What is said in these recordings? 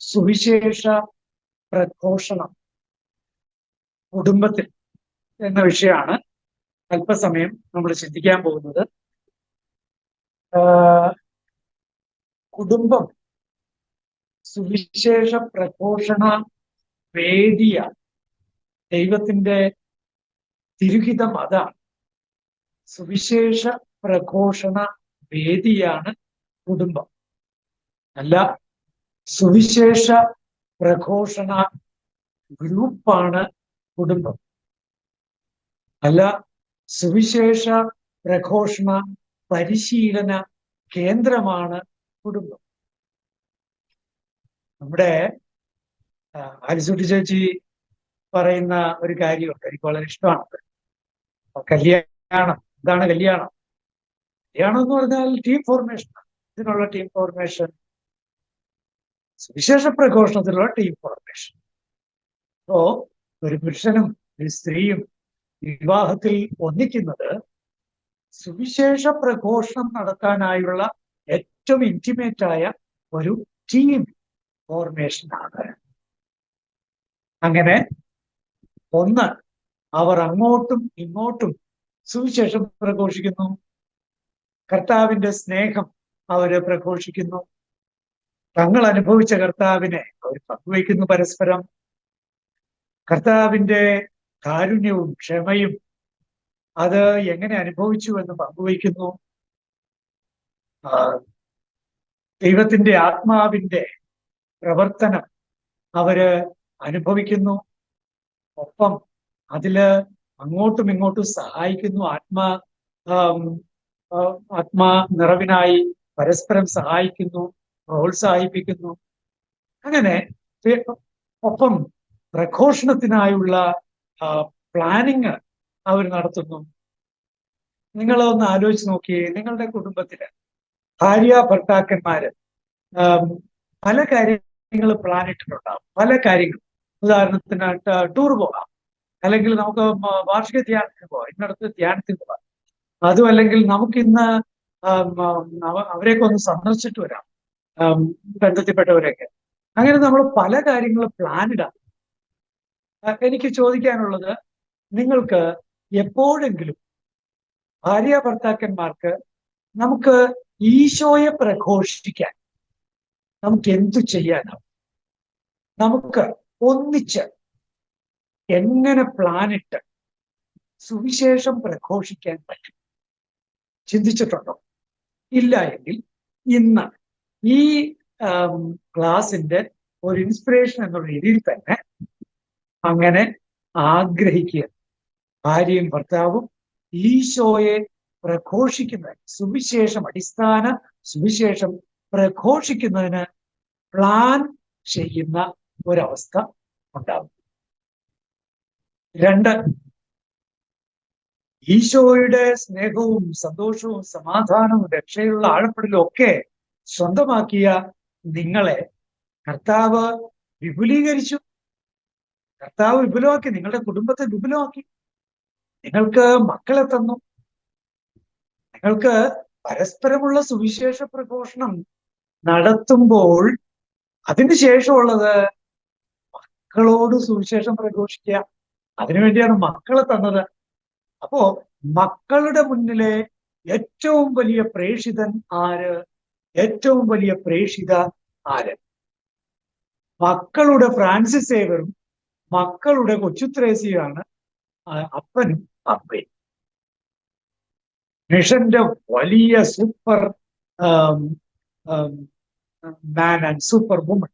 സുവിശേഷ പ്രഘോഷണം കുടുംബത്തിൽ എന്ന വിഷയമാണ് അല്പസമയം നമ്മൾ ചിന്തിക്കാൻ പോകുന്നത്. കുടുംബം സുവിശേഷ പ്രഘോഷണ വേദിയാണ്. ദൈവത്തിന്റെ തിരുഹിതം അതാണ്. സുവിശേഷ പ്രഘോഷണ വേദിയാണ് കുടുംബം, അല്ല സുവിശേഷ പ്രഘോഷണ ഗ്രൂപ്പാണ് കുടുംബം, അല്ല സുവിശേഷ പ്രഘോഷണ പരിശീലന കേന്ദ്രമാണ് കുടുംബം. നമ്മുടെ ആലിസുട്ടി ചേച്ചി പറയുന്ന ഒരു കാര്യമുണ്ട്, എനിക്ക് വളരെ ഇഷ്ടമാണ്. കല്യാണം, എന്താണ് കല്യാണം? കല്യാണം എന്ന് പറഞ്ഞാൽ ടീം ഫോർമേഷൻ. ഇതിനുള്ള ടീം ഫോർമേഷൻ, സുവിശേഷ പ്രഘോഷണത്തിലുള്ള ടീം ഫോർമേഷൻ. അപ്പോ ഒരു പുരുഷനും ഒരു സ്ത്രീയും വിവാഹത്തിൽ ഒന്നിക്കുന്നത് സുവിശേഷ പ്രഘോഷണം നടത്താനായുള്ള ഏറ്റവും ഇന്റിമേറ്റ് ആയ ഒരു ടീം ഫോർമേഷനാണ്. അങ്ങനെ ഒന്ന്, അവർ അങ്ങോട്ടും ഇങ്ങോട്ടും സുവിശേഷം പ്രഘോഷിക്കുന്നു, കർത്താവിന്റെ സ്നേഹം അവര് പ്രഘോഷിക്കുന്നു, തങ്ങൾ അനുഭവിച്ച കർത്താവിനെ അവർ പങ്കുവയ്ക്കുന്നു പരസ്പരം, കർത്താവിന്റെ കാരുണ്യവും ക്ഷമയും അത് എങ്ങനെ അനുഭവിച്ചു എന്ന് പങ്കുവയ്ക്കുന്നു, ദൈവത്തിന്റെ ആത്മാവിന്റെ പ്രവർത്തനം അവര് അനുഭവിക്കുന്നു, ഒപ്പം അതില് അങ്ങോട്ടും ഇങ്ങോട്ടും സഹായിക്കുന്നു, ആത്മാ നിറവിനായി പരസ്പരം സഹായിക്കുന്നു, പ്രോത്സാഹിപ്പിക്കുന്നു. അങ്ങനെ ഒപ്പം പ്രഘോഷണത്തിനായുള്ള പ്ലാനിങ് അവർ നടത്തുന്നു. നിങ്ങളൊന്ന് ആലോചിച്ച് നോക്കിയേ, നിങ്ങളുടെ കുടുംബത്തില് ഭാര്യ ഭർത്താക്കന്മാര് പല കാര്യങ്ങൾ പ്ലാൻ ഇട്ടിട്ടുണ്ടാവും. പല കാര്യങ്ങൾ, ഉദാഹരണത്തിന് ടൂർ പോകാം, അല്ലെങ്കിൽ നമുക്ക് വാർഷിക ധ്യാനത്തിന് പോകാം, ഇന്നടത്ത് ധ്യാനത്തിന് പോകാം, അതും അല്ലെങ്കിൽ നമുക്കിന്ന് അവരെയൊക്കെ ഒന്ന് സന്ദർശിച്ചിട്ട് വരാം, ബന്ധത്തിൽപ്പെട്ടവരെയൊക്കെ. അങ്ങനെ നമ്മൾ പല കാര്യങ്ങൾ പ്ലാനിടാം. എനിക്ക് ചോദിക്കാനുള്ളത്, നിങ്ങൾക്ക് എപ്പോഴെങ്കിലും ഭാര്യ ഭർത്താക്കന്മാർക്ക് നമുക്ക് ഈശോയെ പ്രഘോഷിക്കാൻ നമുക്ക് എന്തു ചെയ്യാനാവും? നമുക്ക് ഒന്നിച്ച് എങ്ങനെ പ്ലാനിട്ട് സുവിശേഷം പ്രഘോഷിക്കാൻ പറ്റും? ചിന്തിച്ചിട്ടുണ്ടോ? ഇല്ല എങ്കിൽ ഇന്ന് ഈ ക്ലാസിന്റെ ഒരു ഇൻസ്പിറേഷൻ എന്നുള്ള രീതിയിൽ തന്നെ അങ്ങനെ ആഗ്രഹിക്കുക. ഭാര്യയും ഭർത്താവും ഈശോയെ പ്രഘോഷിക്കുന്ന സുവിശേഷം, അടിസ്ഥാന സുവിശേഷം പ്രഘോഷിക്കുന്നതിന് പ്ലാൻ ചെയ്യുന്ന ഒരവസ്ഥ ഉണ്ടാവും. 2, ഈശോയുടെ സ്നേഹവും സന്തോഷവും സമാധാനവും രക്ഷയുള്ള ആഴപ്പെടലും ഒക്കെ സ്വന്തമാക്കിയ നിങ്ങളെ കർത്താവ് വിപുലീകരിച്ചു. കർത്താവ് വിപുലമാക്കി, നിങ്ങളുടെ കുടുംബത്തെ വിപുലമാക്കി. നിങ്ങൾക്ക് മക്കളെ തന്നു. നിങ്ങൾക്ക് പരസ്പരമുള്ള സുവിശേഷ പ്രഘോഷണം നടത്തുമ്പോൾ അതിന് ശേഷമുള്ളത് മക്കളോട് സുവിശേഷം പ്രഘോഷിക്കുക. അതിനുവേണ്ടിയാണ് മക്കളെ തന്നത്. അപ്പോ മക്കളുടെ മുന്നിലെ ഏറ്റവും വലിയ പ്രേഷിതൻ ആര്? ഏറ്റവും വലിയ പ്രേഷിത ആര്? മക്കളുടെ ഫ്രാൻസിസ് സേവറും മക്കളുടെ കൊച്ചുത്രേസ്യയുമാണ് അപ്പനും അപ്പയും. മിഷന്റെ വലിയ super man and super woman.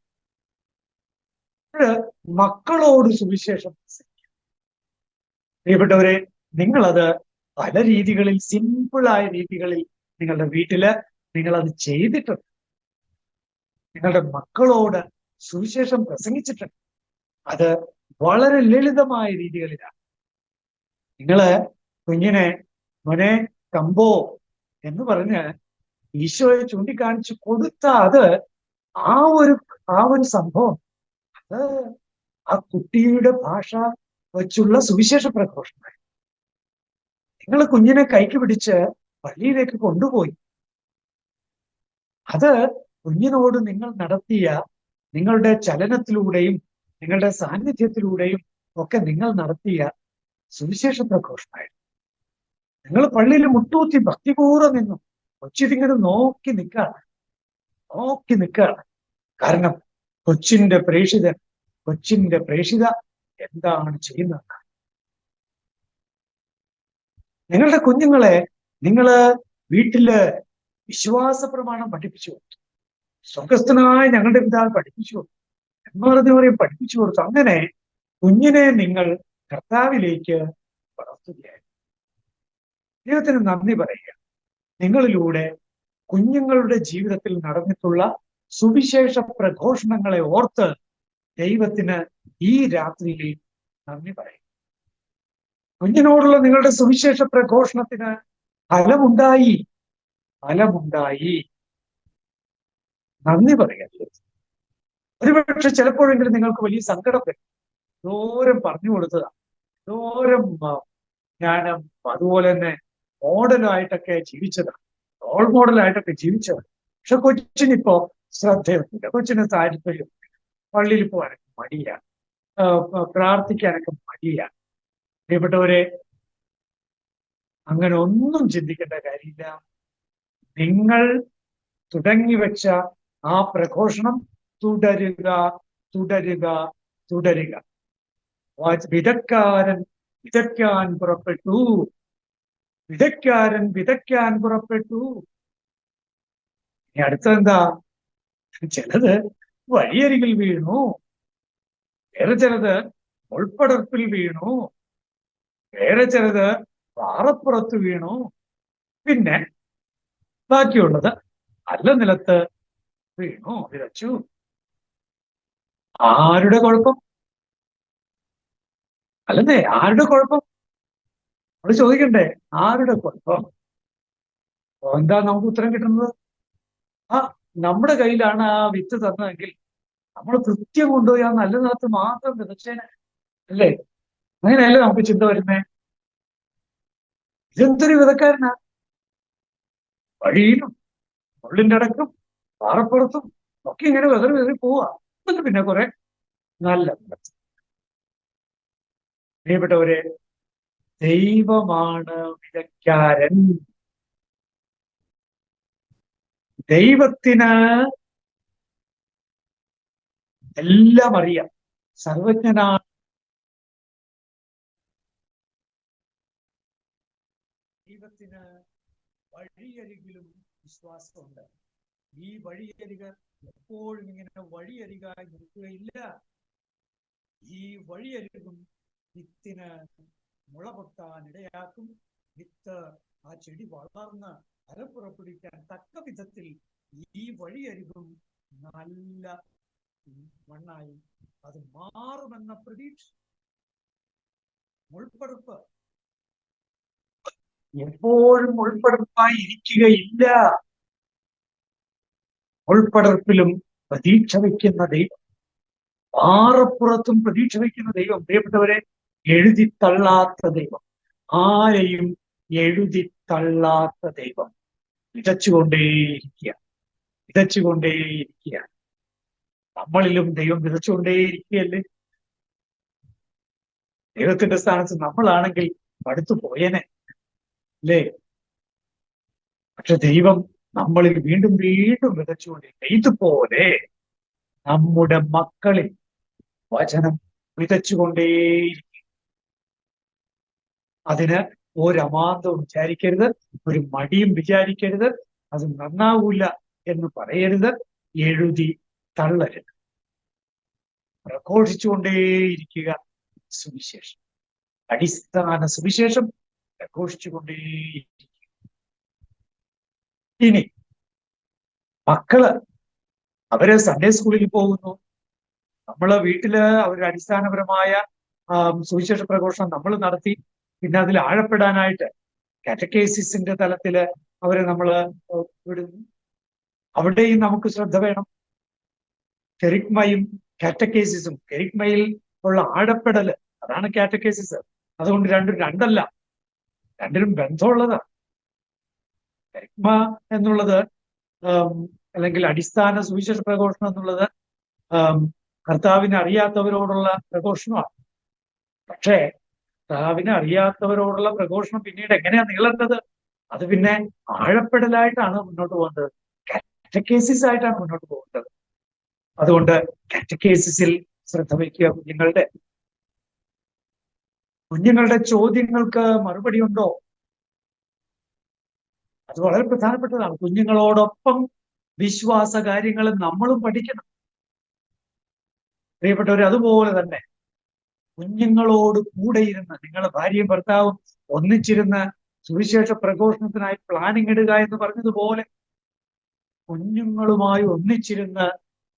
മക്കളോട് സുവിശേഷം പ്രിയപ്പെട്ടവരെ, നിങ്ങളത് പല രീതികളിൽ, സിമ്പിളായ രീതികളിൽ നിങ്ങളുടെ വീട്ടില് നിങ്ങളത് ചെയ്തിട്ടുണ്ട്. നിങ്ങളുടെ മക്കളോട് സുവിശേഷം പ്രസംഗിച്ചിട്ടുണ്ട്. അത് വളരെ ലളിതമായ രീതികളിലാണ്. നിങ്ങള് കുഞ്ഞിനെ മോനെ കമ്പോ എന്ന് പറഞ്ഞ് ഈശോയെ ചൂണ്ടിക്കാണിച്ചു കൊടുത്ത അത് ആ ഒരു സംഭവം, അത് ആ കുട്ടിയുടെ ഭാഷ വച്ചുള്ള സുവിശേഷ പ്രഘോഷണം. നിങ്ങൾ കുഞ്ഞിനെ കൈക്ക് പിടിച്ച് പള്ളിയിലേക്ക് കൊണ്ടുപോയി. അത് കുഞ്ഞിനോട് നിങ്ങൾ നടത്തിയ നിങ്ങളുടെ ചലനത്തിലൂടെയും നിങ്ങളുടെ സാന്നിധ്യത്തിലൂടെയും ഒക്കെ നിങ്ങൾ നടത്തിയ സുവിശേഷ പ്രഘോഷണമായിരുന്നു. നിങ്ങൾ പള്ളിയിൽ മുട്ടൂത്തി ഭക്തിപൂർവ്വം നിന്നു. കൊച്ചിതിങ്ങനെ നോക്കി നിൽക്കുകയാണ്. കാരണം കൊച്ചിന്റെ പ്രേക്ഷിത എന്താണ് ചെയ്യുന്നത്? നിങ്ങളുടെ കുഞ്ഞുങ്ങളെ നിങ്ങള് വീട്ടില് വിശ്വാസ പ്രമാണം പഠിപ്പിച്ചു കൊടുത്തു. സ്വർഗസ്ഥനായ ഞങ്ങളുടെ പിതാവ് പഠിപ്പിച്ചു കൊടുത്തു എന്ന് പറഞ്ഞവരെയും പഠിപ്പിച്ചു കൊടുത്തു. അങ്ങനെ കുഞ്ഞിനെ നിങ്ങൾ കർത്താവിലേക്ക് വളർത്തുകയായിരുന്നു. ദൈവത്തിന് നന്ദി പറയുക. നിങ്ങളിലൂടെ കുഞ്ഞുങ്ങളുടെ ജീവിതത്തിൽ നടന്നിട്ടുള്ള സുവിശേഷ പ്രഘോഷണങ്ങളെ ഓർത്ത് ദൈവത്തിന് ഈ രാത്രിയിൽ നന്ദി പറയും. കുഞ്ഞിനോടുള്ള നിങ്ങളുടെ സുവിശേഷ പ്രഘോഷണത്തിന് ഫലമുണ്ടായി. നന്ദി പറയാം. ഒരുപക്ഷെ ചിലപ്പോഴെങ്കിലും നിങ്ങൾക്ക് വലിയ സങ്കടം വരും. ദൂരം പറഞ്ഞു കൊടുത്തതാണ്, ദൂരം ഞാൻ അതുപോലെ തന്നെ മോഡലായിട്ടൊക്കെ ജീവിച്ചതാണ്, റോൾ മോഡലായിട്ടൊക്കെ ജീവിച്ചതാണ്. പക്ഷെ കൊച്ചിനിപ്പോ ശ്രദ്ധയൊന്നുമില്ല, കൊച്ചിന് താല്പര്യം, പള്ളിയിൽ പോകാനൊക്കെ മടിയാണ്, പ്രാർത്ഥിക്കാനൊക്കെ മടിയാണ്. പ്രിയപ്പെട്ടവരെ, അങ്ങനെ ഒന്നും ചിന്തിക്കേണ്ട കാര്യമില്ല. നിങ്ങൾ തുടങ്ങിവെച്ച ആ പ്രഘോഷണം തുടരുക. വിതയ്ക്കാൻ പുറപ്പെട്ടു. ഇനി അടുത്തെന്താ? ചിലത് വഴിയരികിൽ വീണു, വേറെ ചിലത് ഉൾപ്പടർപ്പിൽ വീണു, വേറെ ചിലത് പാറപ്പുറത്ത് വീണു, പിന്നെ ബാക്കിയുള്ളത് നല്ല നിലത്ത് വീണു, വിതച്ചു. ആരുടെ കുഴപ്പം? അല്ലെന്നേ, ആരുടെ കുഴപ്പം? നമ്മൾ ചോദിക്കണ്ടേ, ആരുടെ കുഴപ്പം? എന്താ നമുക്ക് ഉത്തരം കിട്ടുന്നത്? നമ്മുടെ കയ്യിലാണ് ആ വിത്ത് തന്നതെങ്കിൽ നമ്മൾ കൃത്യം കൊണ്ടുപോയി ആ നല്ല നിലത്ത് മാത്രം വിതച്ചേനെ, അല്ലേ? അങ്ങനെയല്ലേ നമുക്ക് ചിന്ത വരുന്നേ? ഇതെന്തൊരു വിതക്കാരനാ! വഴിയിലും ഉള്ളിൻ്റെ അടക്കം പാറപ്പുറത്തും ഒക്കെ ഇങ്ങനെ വിതറി പോവാ. എന്നിട്ട് പിന്നെ കുറെ നല്ല നിലത്ത്. പ്രിയപ്പെട്ടവരെ, ദൈവമാണ് വിതയ്ക്കാരൻ. ദൈവത്തിന് എല്ലാം അറിയാം, സർവജ്ഞനാണ്. ദൈവത്തിന് വഴിയരികിലും വിശ്വാസമുണ്ട്. ഈ വഴിയരിക് എപ്പോഴും ഇങ്ങനെ വഴിയരികായി നിൽക്കുകയില്ല. ഈ വഴിയരികും വിത്തിന് മുള പൊട്ടാൻ ഇടയാക്കും. വിത്ത് ആ ചെടി വളർന്ന് ഫലം പുറപ്പെടുവിക്കാൻ തക്ക വിധത്തിൽ ഈ വഴിയരികും നല്ല മണ്ണായി അത് മാറുമെന്ന പ്രതീക്ഷ. മുൾപ്പടർപ്പ് എപ്പോഴും മുൾപ്പടർപ്പായി ഇരിക്കുകയില്ല. മുൾപ്പടർപ്പിലും പ്രതീക്ഷ വയ്ക്കുന്ന ദൈവം, പാറപ്പുറത്തും പ്രതീക്ഷ വയ്ക്കുന്ന ദൈവം. പ്രിയപ്പെട്ടവരെ, എഴുതിത്തള്ളാത്ത ദൈവം, ആരെയും എഴുതിത്തള്ളാത്ത ദൈവം. വിതച്ചുകൊണ്ടേയിരിക്കുക. നമ്മളിലും ദൈവം വിതച്ചുകൊണ്ടേയിരിക്കുകയല്ലേ? ദൈവത്തിന്റെ സ്ഥാനത്ത് നമ്മളാണെങ്കിൽ അടുത്തു പോയേനെ, അല്ലേ? പക്ഷെ ദൈവം നമ്മളിൽ വീണ്ടും വിതച്ചുകൊണ്ടിരിക്കുക. ഇതുപോലെ നമ്മുടെ മക്കളിൽ വചനം വിതച്ചുകൊണ്ടേയിരിക്കും. അതിന് ഒരമാന്തവും വിചാരിക്കരുത്, ഒരു മടിയും വിചാരിക്കരുത്, അത് നന്നാവൂല എന്ന് പറയരുത്, എഴുതി തള്ളരുത്. പ്രഘോഷിച്ചുകൊണ്ടേയിരിക്കുക സുവിശേഷം, അടിസ്ഥാന സുവിശേഷം പ്രഘോഷിച്ചുകൊണ്ടേയിരിക്കുക. ഇനി മക്കള് അവര് സൺഡേ സ്കൂളിൽ പോകുന്നു, നമ്മള് വീട്ടില് അവരുടെ അടിസ്ഥാനപരമായ സുവിശേഷ പ്രഘോഷണം നമ്മൾ നടത്തി. പിന്നെ അതിൽ ആഴപ്പെടാനായിട്ട് കാറ്റക്കേസിന്റെ തലത്തില് അവരെ നമ്മൾ വിടുന്നു. അവിടെയും നമുക്ക് ശ്രദ്ധ വേണം. കെറിഗ്മയും കാറ്റക്കേസിസും, കെറിഗ്മയിൽ ഉള്ള ആഴപ്പെടല്, അതാണ് കാറ്റക്കേസിസ്. അതുകൊണ്ട് രണ്ടല്ല, രണ്ടിനും ബന്ധമുള്ളതാണ്. കെറിഗ്മ എന്നുള്ളത് അല്ലെങ്കിൽ അടിസ്ഥാന സുവിശേഷ പ്രഘോഷണം എന്നുള്ളത് കർത്താവിനെ അറിയാത്തവരോടുള്ള പ്രഘോഷണമാണ്. പക്ഷേ കർത്താവിനെ അറിയാത്തവരോടുള്ള പ്രഘോഷണം പിന്നീട് എങ്ങനെയാ നീളേണ്ടത്? അത് പിന്നെ ആഴപ്പെടലായിട്ടാണ് മുന്നോട്ട് പോകുന്നത്, കാറ്റക്കേസിസ് ആയിട്ടാണ് മുന്നോട്ട് പോകുന്നത്. അതുകൊണ്ട് കാറ്റക്കേസിസിൽ ശ്രദ്ധ വയ്ക്കുക. കുഞ്ഞുങ്ങളുടെ ചോദ്യങ്ങൾക്ക് മറുപടി ഉണ്ടോ? അത് വളരെ പ്രധാനപ്പെട്ടതാണ്. കുഞ്ഞുങ്ങളോടൊപ്പം വിശ്വാസ കാര്യങ്ങൾ നമ്മളും പഠിക്കണം. പ്രിയപ്പെട്ടവർ, അതുപോലെ തന്നെ കുഞ്ഞുങ്ങളോട് കൂടെ ഇരുന്ന്, നിങ്ങളുടെ ഭാര്യയും ഭർത്താവും ഒന്നിച്ചിരുന്ന് സുവിശേഷ പ്രഘോഷണത്തിനായി പ്ലാനിങ് ഇടുക എന്ന് പറഞ്ഞതുപോലെ കുഞ്ഞുങ്ങളുമായി ഒന്നിച്ചിരുന്ന്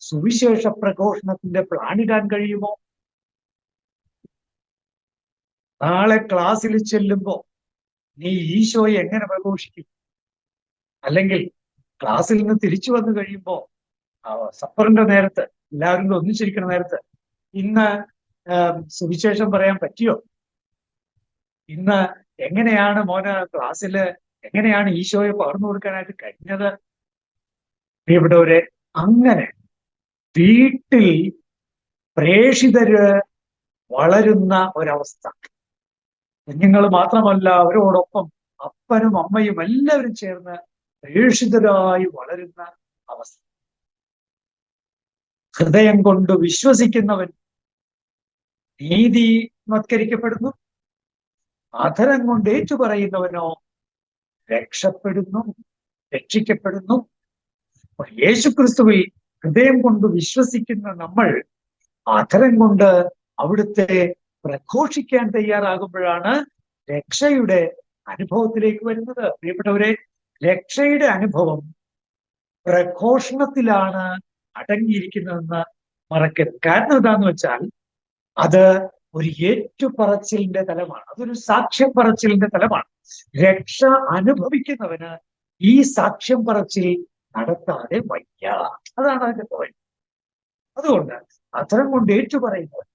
സുവിശേഷ പ്രഘോഷണത്തിന്റെ പ്ലാൻ ഇടാൻ കഴിയുമോ? നാളെ ക്ലാസ്സിൽ ചെല്ലുമ്പോ നീ ഈശോയെ എങ്ങനെ പ്രഘോഷിക്കും? അല്ലെങ്കിൽ ക്ലാസ്സിൽ നിന്ന് തിരിച്ചു വന്നു കഴിയുമ്പോ സപ്പറിന്റെ നേരത്ത്, എല്ലാവരും ഒന്നിച്ചിരിക്കുന്ന നേരത്ത്, ഇന്ന് സുവിശേഷം പറയാൻ പറ്റിയോ? ഇന്ന് എങ്ങനെയാണ് മോന് ക്ലാസ്സില് എങ്ങനെയാണ് ഈശോയെ പകർന്നു കൊടുക്കാനായിട്ട് കഴിഞ്ഞത്? പ്രിയപ്പെട്ടവരെ, അങ്ങനെ വീട്ടിൽ പ്രേഷിതര് വളരുന്ന ഒരവസ്ഥ, കുഞ്ഞുങ്ങൾ മാത്രമല്ല അവരോടൊപ്പം അപ്പനും അമ്മയും എല്ലാവരും ചേർന്ന് പ്രേഷിതരായി വളരുന്ന അവസ്ഥ. ഹൃദയം കൊണ്ട് വിശ്വസിക്കുന്നവൻ നീതിവത്കരിക്കപ്പെടുന്നു, അധരം കൊണ്ട് ഏറ്റുപറയുന്നവനോ രക്ഷിക്കപ്പെടുന്നു. യേശുക്രിസ്തുവിൽ ഹൃദയം കൊണ്ട് വിശ്വസിക്കുന്ന നമ്മൾ അധരം കൊണ്ട് അവിടുത്തെ പ്രഘോഷിക്കാൻ തയ്യാറാകുമ്പോഴാണ് രക്ഷയുടെ അനുഭവത്തിലേക്ക് വരുന്നത്. പ്രിയപ്പെട്ടവരെ, രക്ഷയുടെ അനുഭവം പ്രഘോഷണത്തിലാണ് അടങ്ങിയിരിക്കുന്നതെന്ന് മറക്കരുത്. കാരണം എന്താന്ന് വെച്ചാൽ അത് ഒരു ഏറ്റുപറച്ചിലിന്റെ തലമാണ്, അതൊരു സാക്ഷ്യം പറച്ചിലിന്റെ തലമാണ്. രക്ഷ അനുഭവിക്കുന്നവന് ഈ സാക്ഷ്യം പറച്ചിൽ നടത്താതെ വയ്യ. അതാണ് അതിന്റെ പോയിന്റ്. അതുകൊണ്ട് അത്തരം കൊണ്ട് ഏറ്റുപറയുന്നവൻ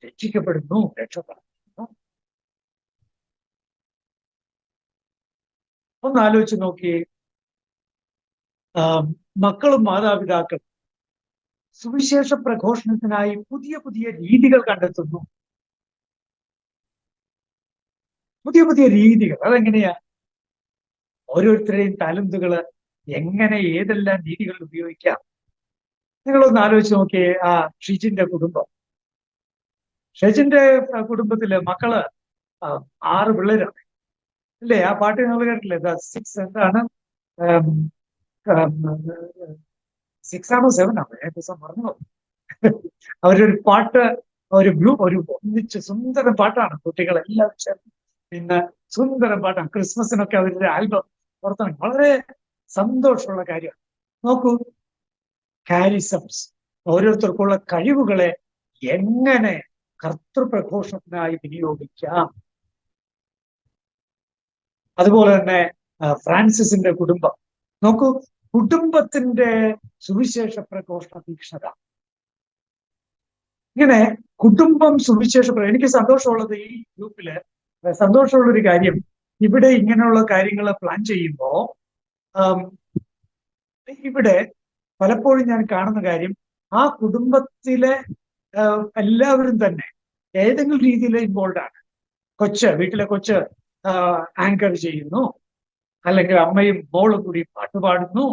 രക്ഷിക്കപ്പെടുന്നു, രക്ഷപ്പെടുന്നു. ഒന്ന് ആലോചിച്ച് നോക്കിയേ, മക്കളും മാതാപിതാക്കളും സുവിശേഷ പ്രഘോഷണത്തിനായി പുതിയ പുതിയ രീതികൾ കണ്ടെത്തുന്നു. പുതിയ പുതിയ രീതികൾ. അതെങ്ങനെയാ? ഓരോരുത്തരുടെയും ടാലന്റുകള് എങ്ങനെ ഏതെല്ലാം രീതികൾ ഉപയോഗിക്കാം. നിങ്ങളൊന്ന് ആലോചിച്ച് നോക്കിയേ, ഷിജിന്റെ കുടുംബം. ഷിജിന്റെ കുടുംബത്തില് മക്കള് 6 പിള്ളേരാണ്, അല്ലേ? ആ പാട്ട് നിങ്ങൾ കേട്ടില്ലേ? 6 എന്താണ്, 6 ആണോ 7 ആണോ? ഞാൻ ദിവസം മറന്നു. അവരൊരു പാട്ട്, ഒരു ഒന്നിച്ച് സുന്ദരം പാട്ടാണ്, കുട്ടികളെല്ലാം ചേർന്ന് പിന്നെ സുന്ദരം പാട്ടാണ്. ക്രിസ്മസിനൊക്കെ അവരുടെ ആൽബം പുറത്താണ്. വളരെ സന്തോഷമുള്ള കാര്യമാണ്. നോക്കൂ, കാരിസംസ്, ഓരോരുത്തർക്കുള്ള കഴിവുകളെ എങ്ങനെ കർത്തൃപ്രഘോഷണത്തിനായി വിനിയോഗിക്കാം. അതുപോലെ തന്നെ ഫ്രാൻസിസിന്റെ കുടുംബം നോക്കൂ, കുടുംബത്തിന്റെ സുവിശേഷ പ്രഘോഷണ തീക്ഷ്ണത. ഇങ്ങനെ കുടുംബം സുവിശേഷ, എനിക്ക് സന്തോഷമുള്ളത് ഈ ഗ്രൂപ്പില് സന്തോഷമുള്ളൊരു കാര്യം, ഇവിടെ ഇങ്ങനെയുള്ള കാര്യങ്ങൾ പ്ലാൻ ചെയ്യുമ്പോ ഇവിടെ പലപ്പോഴും ഞാൻ കാണുന്ന കാര്യം, ആ കുടുംബത്തിലെ എല്ലാവരും തന്നെ ഏതെങ്കിലും രീതിയിൽ ഇൻവോൾവ് ആണ്. വീട്ടിലെ കൊച്ച് ആങ്കർ ചെയ്യുന്നു, അല്ലെങ്കിൽ അമ്മയും മോളും കൂടി പാട്ട് പാടുന്നു.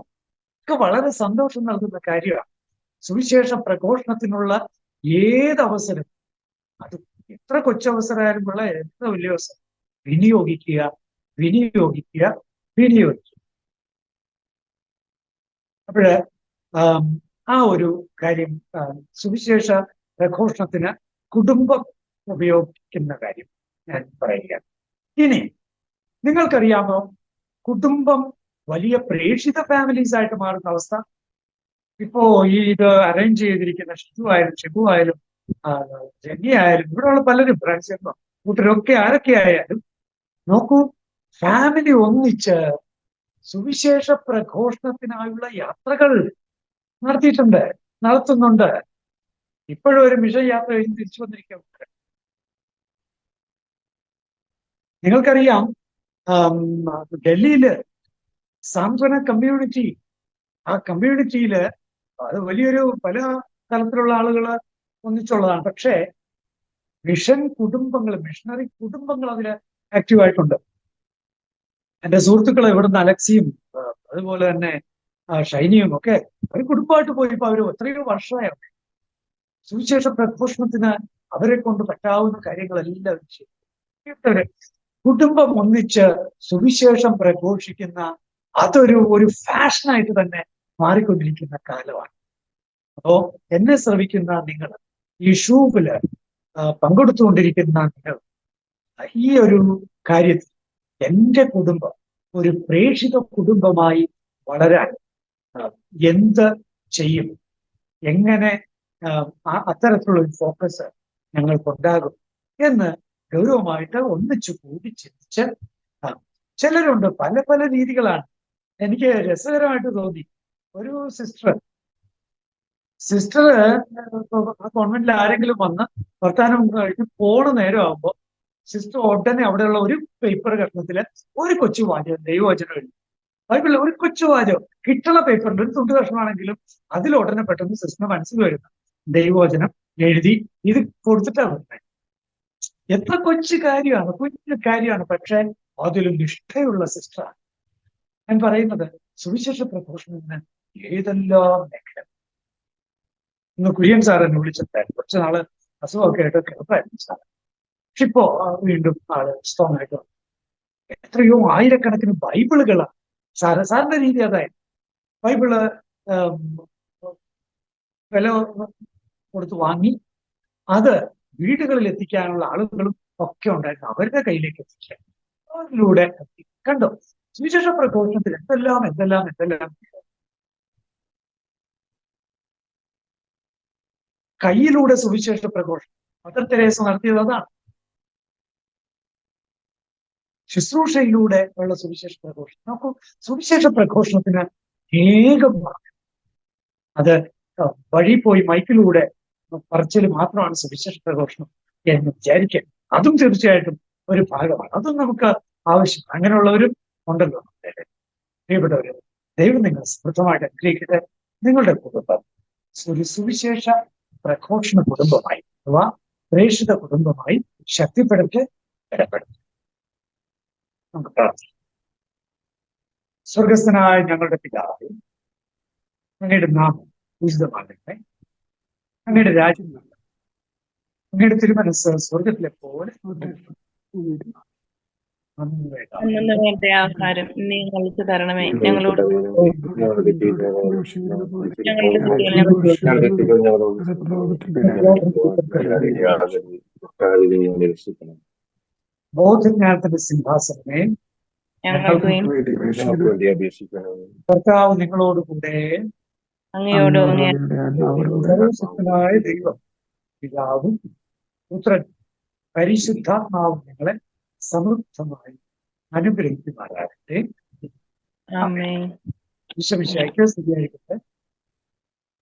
ഒക്കെ വളരെ സന്തോഷം നൽകുന്ന കാര്യമാണ്. സുവിശേഷ പ്രഘോഷണത്തിനുള്ള ഏതവസരം, അത് എത്ര കൊച്ചവസരമായാലും ഉള്ള എത്ര വലിയ അവസരം വിനിയോഗിക്കുക. അപ്പോഴ് ആ ഒരു കാര്യം, സുവിശേഷ പ്രഘോഷണത്തിന് കുടുംബം ഉപയോഗിക്കുന്ന കാര്യം ഞാൻ പറയുക. ഇനി നിങ്ങൾക്കറിയാമോ, കുടുംബം വലിയ പ്രേക്ഷിത ഫാമിലീസ് ആയിട്ട് മാറുന്ന അവസ്ഥ. ഇപ്പോ ഇത് അറേഞ്ച് ചെയ്തിരിക്കുന്ന ഷിബു ആയാലും ജെന്നി ആയാലും ഇവിടെയുള്ള പലരും ഫ്രണ്ട്സും കൂട്ടരൊക്കെ ആരൊക്കെ ആയാലും നോക്കൂ, ഫാമിലി ഒന്നിച്ച് സുവിശേഷ പ്രഘോഷണത്തിനായുള്ള യാത്രകൾ നടത്തുന്നുണ്ട്. ഇപ്പോഴും ഒരു മിഷൻ യാത്ര കഴിഞ്ഞ് തിരിച്ചു വന്നിരിക്കുന്നുണ്ട്. നിങ്ങൾക്കറിയാം, ഡൽഹിയില് സാന്ത്വന കമ്മ്യൂണിറ്റി, ആ കമ്മ്യൂണിറ്റിയില് അത് വലിയൊരു പല തലത്തിലുള്ള ആളുകൾ ഒന്നിച്ചുള്ളതാണ്. പക്ഷേ മിഷൻ കുടുംബങ്ങൾ, മിഷണറി കുടുംബങ്ങൾ അതിൽ ആക്റ്റീവായിട്ടുണ്ട്. എന്റെ സുഹൃത്തുക്കൾ ഇവിടുന്ന് അലക്സിയും അതുപോലെ തന്നെ ഷൈനിയും ഒക്കെ ഒരു കുടുംബമായിട്ട് പോയി. ഇപ്പൊ അവർ എത്രയോ വർഷമായി സുവിശേഷ പ്രഘോഷണത്തിന് അവരെ കൊണ്ട് പറ്റാവുന്ന കാര്യങ്ങളെല്ലാം ചെയ്യും. കുടുംബം ഒന്നിച്ച് സുവിശേഷം പ്രഘോഷിക്കുന്ന അതൊരു ഫാഷനായിട്ട് തന്നെ മാറിക്കൊണ്ടിരിക്കുന്ന കാലമാണ്. അപ്പോ എന്നെ ശ്രവിക്കുന്ന നിങ്ങൾ, ഈ ഷൂവില് പങ്കെടുത്തുകൊണ്ടിരിക്കുന്ന നിങ്ങൾ, ഈ ഒരു കാര്യത്തിൽ എന്റെ കുടുംബം ഒരു പ്രേക്ഷിത കുടുംബമായി വളരാൻ എന്ത് ചെയ്യും, എങ്ങനെ അത്തരത്തിലുള്ള ഒരു ഫോക്കസ് ഞങ്ങൾക്കുണ്ടാകും എന്ന് ഗൗരവമായിട്ട് ഒന്നിച്ചു കൂടി ചിന്തിച്ച്, ചിലരുണ്ട് പല പല രീതികളാണ്. എനിക്ക് രസകരമായിട്ട് തോന്നി, ഒരു സിസ്റ്റർ കോൺവെന്റിൽ ആരെങ്കിലും വന്ന് വർത്താനം കഴിഞ്ഞ് പോണ നേരം ആകുമ്പോൾ സിസ്റ്റർ ഉടനെ അവിടെയുള്ള ഒരു പേപ്പർ കഷ്ണത്തില് ഒരു കൊച്ചു വാചകം, ദൈവവചനം എഴുതി. ബൈബിളിൽ ഒരു കൊച്ചു വാചകം കിട്ടണ പേപ്പറിന്റെ ഒരു തുണ്ട് കഷ്ണമാണെങ്കിലും അതിൽ ഉടനെ പെട്ടെന്ന് സിസ്റ്ററിന് മനസ്സിൽ വരുന്ന ദൈവവചനം എഴുതി ഇത് കൊടുത്തിട്ടാണ് വരുന്നത്. എത്ര കൊച്ചു കാര്യമാണ്, കുഞ്ഞു കാര്യമാണ്, പക്ഷെ അതിലും നിഷ്ഠയുള്ള സിസ്റ്ററാണ്. ഞാൻ പറയുന്നത് സുവിശേഷ പ്രഘോഷണത്തിന് ഏതെല്ലാം മേഖല. ഇന്ന് കുര്യൻ സാർ എന്നെ വിളിച്ചിട്ടുണ്ടായിരുന്നു. കുറച്ച് നാള് അസുഖമൊക്കെ ആയിട്ട് കിടപ്പായിരുന്നു സാറ്. പക്ഷെ ഇപ്പോ വീണ്ടും ആള് സ്ട്രോങ് ആയിട്ട് വന്നു. എത്രയോ ആയിരക്കണക്കിന് ബൈബിളുകളാണ് സാറിന്റെ രീതി അതായത് ബൈബിള് വില കൊടുത്ത് വാങ്ങി അത് വീടുകളിൽ എത്തിക്കാനുള്ള ആളുകളും ഒക്കെ ഉണ്ടായിരുന്നു. അവരുടെ കയ്യിലേക്ക് എത്തിക്കാൻ അതിലൂടെ കണ്ടോ സുവിശേഷ പ്രഘോഷണത്തിൽ എന്തെല്ലാം കയ്യിലൂടെ സുവിശേഷ പ്രഘോഷണം മദർ തെരേസ നടത്തിയത് അതാണ്. ശുശ്രൂഷയിലൂടെ ഉള്ള സുവിശേഷ പ്രഘോഷണം. നോക്കൂ, സുവിശേഷ പ്രഘോഷണത്തിന് അനേകം മാർഗം. അത് വഴി പോയി മൈക്കിലൂടെ പറച്ചിൽ മാത്രമാണ് സുവിശേഷ പ്രഘോഷണം എന്ന് വിചാരിക്കാൻ, അതും തീർച്ചയായിട്ടും ഒരു ഭാഗമാണ്. അതും നമുക്ക് ആവശ്യം. അങ്ങനെയുള്ളവരും ഉണ്ടല്ലോ. പ്രിയപ്പെട്ടവര്, ദൈവം നിങ്ങൾ സമൃദ്ധമായിട്ട് അനുഗ്രഹിക്കട്ടെ. നിങ്ങളുടെ കുടുംബം ഒരു സുവിശേഷ പ്രഘോഷണ കുടുംബമായി അഥവാ പ്രേക്ഷിത കുടുംബമായി ശക്തിപ്പെടട്ടെ, ഇടപെടട്ടെ. നമുക്ക് പ്രാർത്ഥിക്കാം. സ്വർഗസ്ഥനായ ഞങ്ങളുടെ പിതാവേ, അങ്ങയുടെ നാമം ഉചിതമാകട്ടെ, അങ്ങയുടെ രാജ്യം നല്ല, അങ്ങയുടെ തിരുമനസ് സ്വർഗത്തിലെ പോലെ വേണ്ട ആഹാരം നിങ്ങൾക്ക് തരണമേ. ഞങ്ങളോട് ബോധജ്ഞാനത്തിന്റെ സിംഹാസനമേ കർത്താവ് നിങ്ങളോടുകൂടെ അങ്ങയോട് സർവശക്തനായ ദൈവം പിതാവും പുത്രൻ പരിശുദ്ധാത്മാവും നിങ്ങളെ സമൃദ്ധമായി അനുഗ്രഹിക്കുമാറാകട്ടെ. ആമേൻ. ഈശോമിശിഹായ്ക്ക് സ്തുതിയായിരിക്കട്ടെ.